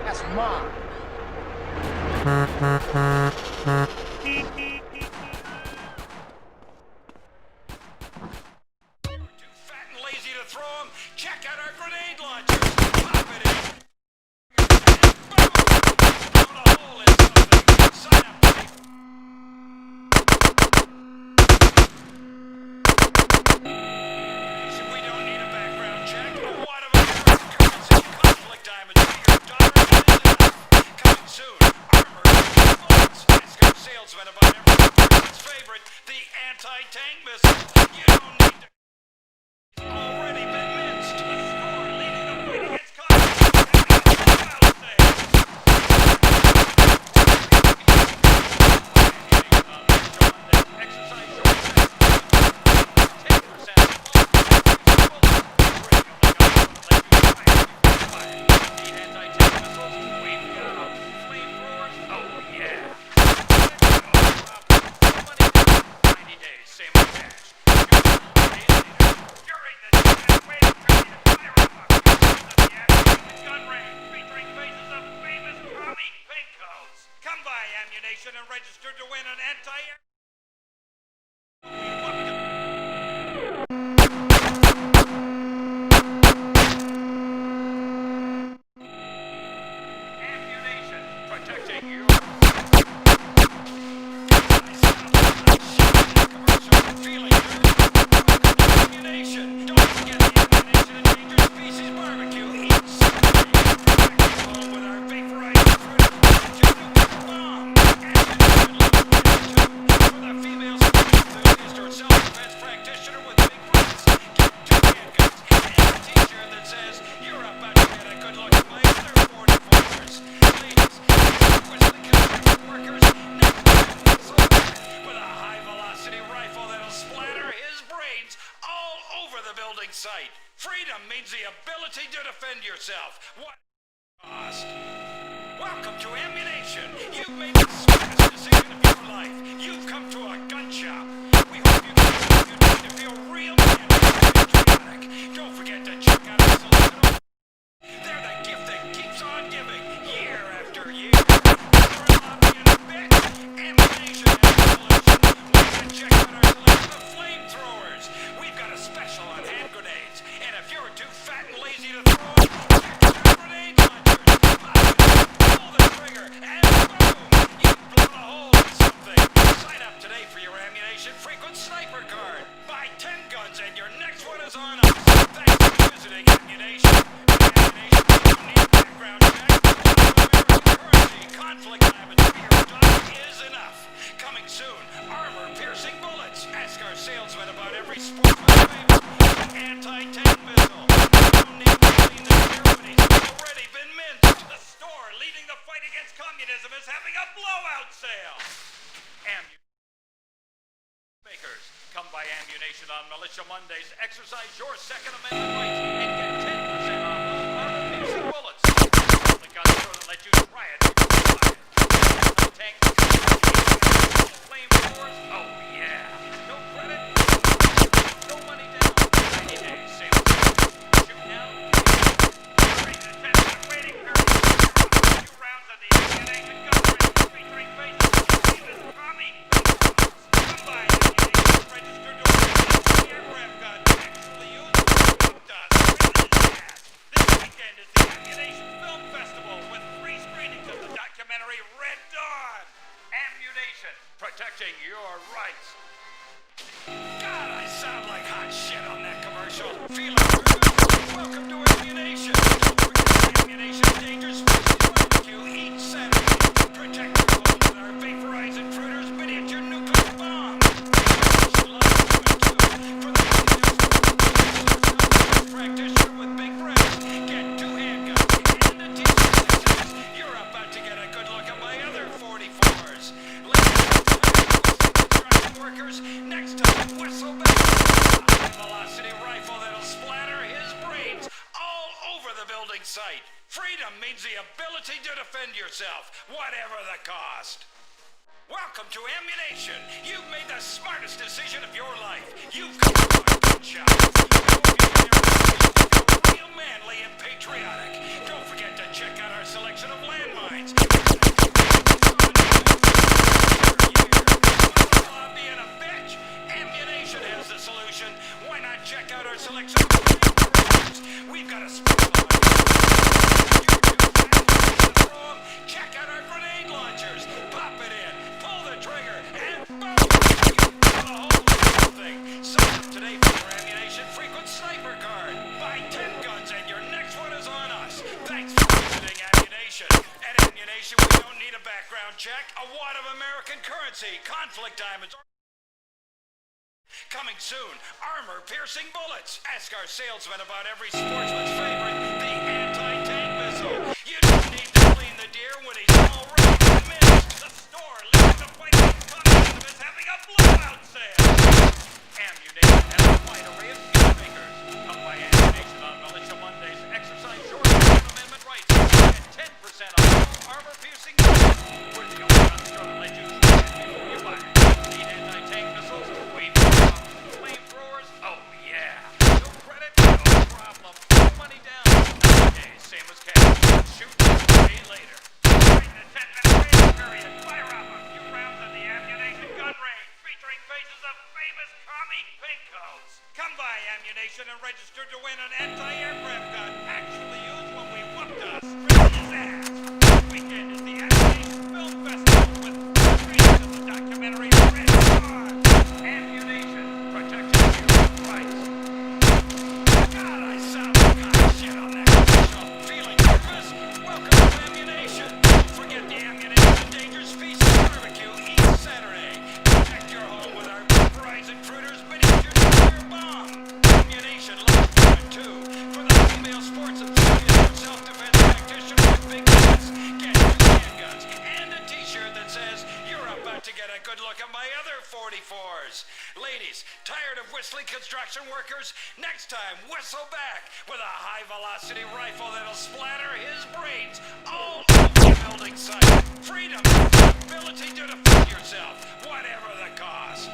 That's mine. Too fat and lazy to throw them? Check out our grenade launcher. Pop it in. Boom! Blown a hole in something. Sign up today. We don't need a background check. What of a currency conflict diamonds for your daughter is enough. Coming soon. Armor. Bullets. Ask our salesman about every person's favorite, the anti-tank missile. You don't need to. Already been minced. The score leading the fight against Come by Ammu-Nation and register to win an anti-air. Ammu-Nation, protecting you. Feeling Ammu-Nation, don't forget the Ammu-Nation Endangered Species Barbecue. Eat Saturday. Along with our vaporized fruit bomb. With a female enthusiast or self-defense practitioner with big breasts. Get 2 handguns and a t-shirt that says you're about to get a good look at my other 44ers. Ladies, grizzly construction workers next to him with a high-velocity rifle that'll splatter his brains all over the building site. Freedom means the ability to defend yourself. What cost? Welcome to Ammu-Nation. You've made the smartest decision of your life. You've come to a gun shop. We hope you get what you need to feel real man and patriotic. Don't forget to check out our selection. They're the gift that keeps on giving, year after year. We're allowed being a bit. Ammu-Nation has a solution. We're gonna check out our selection of flamethrowers. We've got a special on hand grenades. And if you're too fat and lazy to throw them, check out our grenade launchers. Pull the trigger and boom! You've blown a hole in something. Sign up today for your Ammu-Nation frequent sniper card. Buy 10 guns and your next one is on us. Thanks for visiting Ammu-Nation. Ammu-Nation, you don't need a background check. American currency conflict diamonds for your daughter is enough. Coming soon. Armor-piercing bullets. Ask our salesman about every sportsman's favorite, the anti-tank missile. You don't need to clean the air when he's already been minced. The store leading the fight against communism is having a blowout sale. Makers, come by Ammu-Nation on Militia Mondays. Exercise your Second Amendment rights and get 10% off those armor-piercing bullets. The gun store that let you try it. Tank. Flamethrowers. Oh yeah. No credit. No money down. 90 days. Sale. Shoot now. During the 10-minute waiting period. 2 rounds of the Ammu-Nation gun range featuring faces of famous Tommy. Come by Ammu-Nation. Register to win an aircraft gun. Actually used for dust. This weekend is the Ammu-Nation Film Festival with 3 screenings of the documentary Red Dawn. Ammu-Nation, protecting your rights. God, I sound like hot shit on that commercial. Feeling good? Welcome to Ammu-Nation. Ammu-Nation Endangered Species Barbecue each Saturday. Protect your home with our vaporized intruders miniature nuclear bomb. Practitioner with big breasts. Get 2 handguns and a t-shirt that says you're about to get a good look at my other 44s. Workers next to the whistle back. A high-velocity rifle that'll splatter his brains all over the building site. Freedom means the ability to defend yourself, whatever the cost. Welcome to Ammu-Nation. You've made the smartest decision of your life. You've come to a good shot. Real manly and patriotic. Don't forget to check out our selection of landmines. Being a bitch, Ammu-Nation has the solution. Why not check out our selection of landmines? We've got a special. Check out our grenade launchers. Pop it in, pull the trigger, and boom! The whole thing. Sign up today for your Ammu-Nation frequent sniper card. Buy 10 guns and your next one is on us. Thanks for visiting Ammu-Nation. At Ammu-Nation, we don't need a background check. A wad of American currency, conflict diamonds. Coming soon, armor-piercing bullets. Ask our salesman about every sportsman's favorite, the anti-tank missile. You don't need to clean the deer when he's already missed. The store leading the fight against communism is having a blowout sale. Ammu-Nation has a wide array of peacemakers. Come by Ammu-Nation on Militia Mondays. Exercise your Second Amendment rights and get 10% off all armor-piercing bullets. We're the only gun store that lets you shoot before you buy. Need anti-tank missiles? We've got flamethrowers? Oh yeah. No credit? No problem. No money down. Okay, same as cash. Shoot, pay later. During the 10-minute waiting period, fire up a few rounds in the Ammu-Nation gun range, featuring faces of famous commie pinkos. Come by Ammu-Nation and register to win an anti-aircraft gun, actually used when we whooped us. His ass. This weekend is the Ammu-Nation Film Festival with screenings of the documentary Red Dawn. Ammu-Nation, protecting human rights. God, I sound like hot shit on that commercial. Feeling nervous? Welcome to Ammu-Nation. Don't forget the Ammu-Nation Endangered Species Barbecue each Saturday. Protect your home with our vaporizing critters miniature nuclear bomb. Ammu-Nation loves one too. For the female sports enthusiast self-defense practitioner with big guns, get 2 handguns and a t-shirt that says you're about to get a good look at my other 44s. Ladies, tired of whistling construction workers? Next time, whistle back with a high-velocity rifle that'll splatter his brains all over the building site. Freedom, ability to defend yourself, whatever the cost.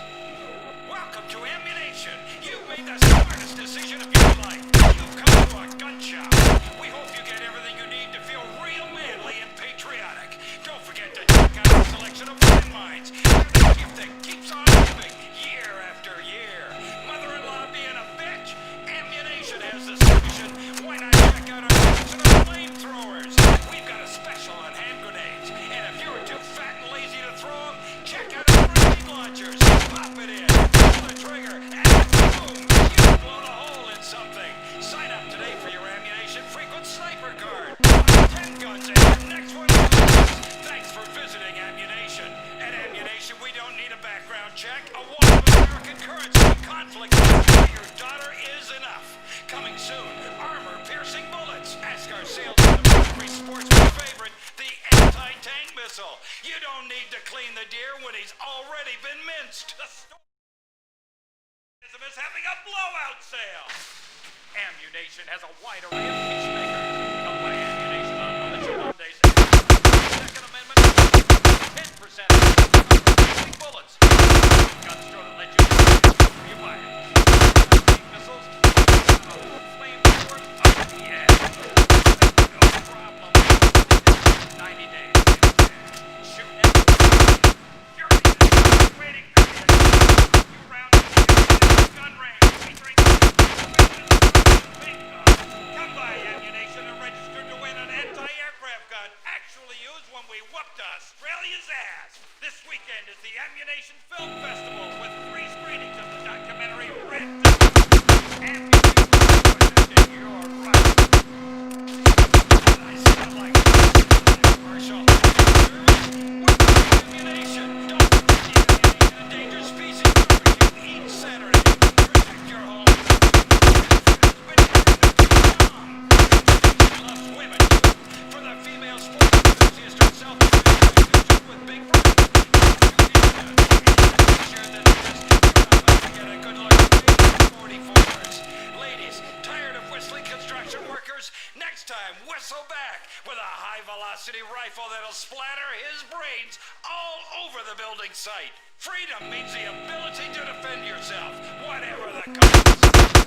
Welcome to Ammu-Nation. You've made the smartest decision of your life. You've come to a gun shop. We hope you get everything you need to feel real manly and patriotic. Don't forget to check out our selection of landmines. They're the gift that keeps on giving year after year. Mother-in-law being a bitch? Ammu-Nation has the solution. Why not check out our selection of flamethrowers? We've got a special on hand grenades. And if you're too fat and lazy to throw them, check out our grenade launchers. Pop it in, pull the trigger, and boom! You've blown a hole in something. Sign up today for your Ammu-Nation frequent sniper card. 10 guns and your next one is us. Thanks for visiting Ammu-Nation. At Ammu-Nation, we don't need a background check. A wad of American currency, conflict for your daughter is enough. Coming soon, armor-piercing bullets. Ask our salesman about every sportsman's favorite, the anti-tank missile. You don't need to clean the deer when he's already been minced. The store is having a blowout sale. Ammu-Nation has a wide array of peacemakers. Come by Ammu-Nation on Militia Mondays. Second Amendment, 10% off bullets. Gun store that lets you before you buy it. Missiles, flamethrowers, oh yeah. No problem. 90 days. Shoot and furious. Waiting period. Few rounds gun range featuring come by Ammu-Nation and register to win an anti-aircraft gun actually used when we whooped Australia's ass. This weekend is the Ammu-Nation Film Festival with 3 screenings of the documentary Red Dawn. Ammu-Nation, you're right. I sound like a commercial. Ammu-Nation, don't forget the Ammu-Nation Endangered Species Barbecue each Saturday. Protect your home. Loves women. For the female sports enthusiast or self-defense with big Next time, whistle back with a high-velocity rifle that'll splatter his his brains all over the building site. Freedom means the ability to defend yourself, whatever the cost.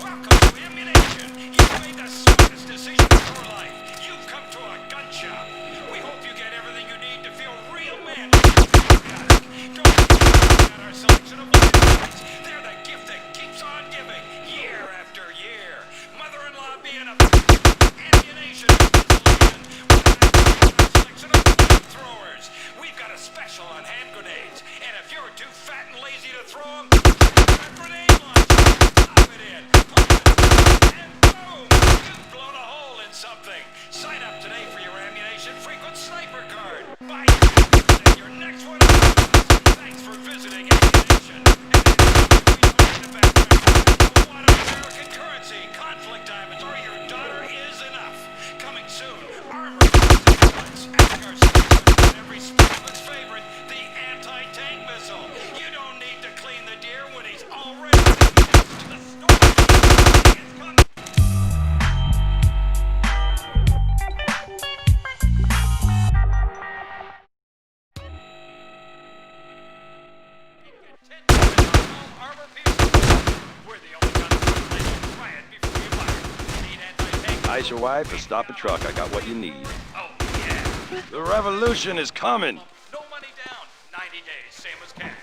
Welcome to Ammu-Nation. You've made the smartest decision of your life. You've come to a gun shop. We hope you get everything you need to feel real manly and patriotic. Don't forget about our selection of weapons. They're the gift that keeps on giving, year after year. Mother-in-law being a Ammu-Nation installation with a selection of flamethrowers. We've got a special on hand grenades, and if you're too fat and lazy to throw them, a grenade launcher. Pop it in, and boom! You've blown a hole in something. Sign up today for your Ammu-Nation frequent sniper card. Buy it, your next one up. Thanks for visiting Ammu-Nation. What American currency, conflict diamonds, or your daughter is enough. Coming soon, armor excellence. Ask our selection on every sportsman's favorite, the anti-tank missile. You don't need to clean the deer when he's already the storm is coming. Armor pieces. We're the only guns. Try it before you buy it. Need anti-tank. Ice your wife or stop a truck. I got what you need. Oh, yeah. The revolution is coming. No money down. 90 days, same as cash.